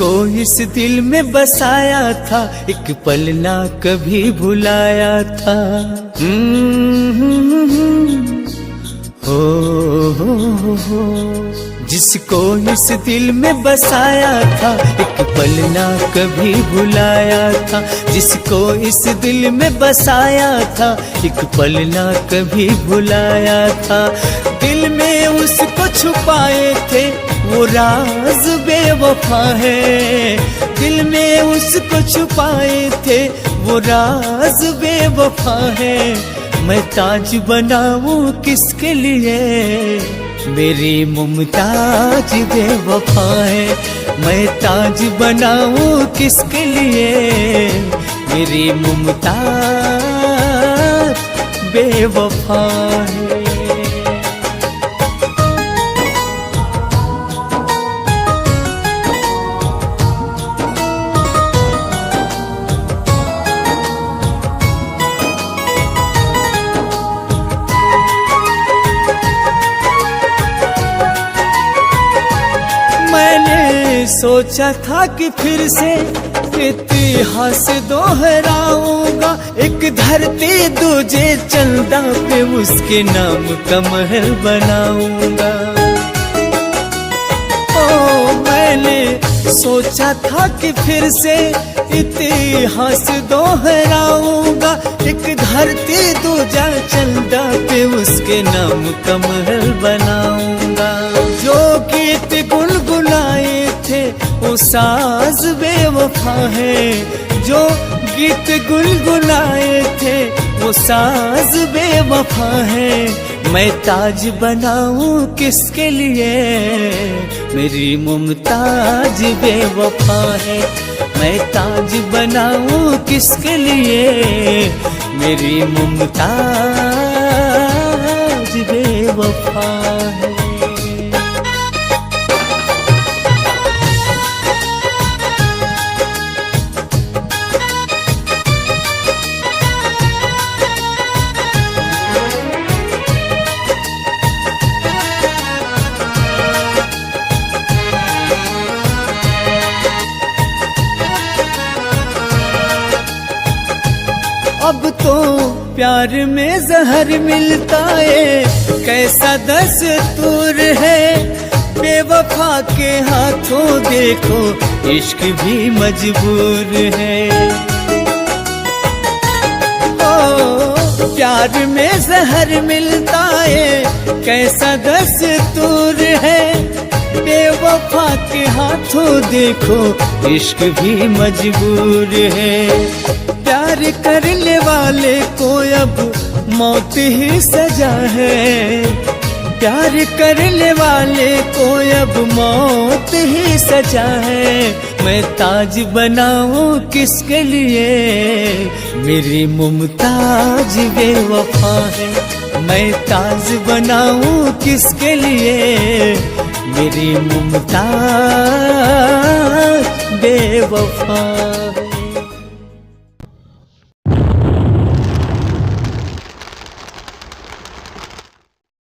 जिसको इस दिल में बसाया था, एक पल ना कभी भुलाया था। हो जिसको इस दिल में बसाया था, एक पल ना कभी भुलाया था। जिसको इस दिल में बसाया था, एक पल ना कभी भुलाया था। दिल में उसको छुपाए थे वो राज बेवफा है। दिल में उसको छुपाए थे वो राज बेवफा है। मैं ताज बनाऊं किसके लिए, मेरी मुमताज बेवफा है। मैं ताज बनाऊं किसके लिए, मेरी मुमताज बेवफा है। मैंने सोचा था कि फिर से इतिहास दोहराऊंगा, एक धरती दूजे चंदा पे उसके नाम का महल बनाऊंगा। ओ मैंने सोचा था कि फिर से इतिहास दोहराऊंगा, एक धरती दूजा चंदा पे उसके नाम का महल बनाऊंगा। जो गीत गुनगुनाए थे वो साज बेवफा है। जो गीत गुनगुनाए थे वो साज बेवफा है। मैं ताज बनाऊं किसके लिए, मेरी मुमताज बेवफा है। मैं ताज बनाऊं किसके लिए, मेरी मुमताज बेवफा है। अब तो प्यार में जहर मिलता है, कैसा दस्तूर है। बेवफा के हाथों देखो इश्क भी मजबूर है। ओ प्यार में जहर मिलता है, कैसा दस्तूर है। बेवफा के हाथों देखो इश्क भी मजबूर है। प्यार करने वाले को अब मौत ही सजा है। प्यार करने वाले को अब मौत ही सजा है। मैं ताज बनाऊं किसके लिए, मेरी मुमताज बेवफा है। मैं ताज बनाऊं किसके लिए, मेरी मुमताज बेवफा।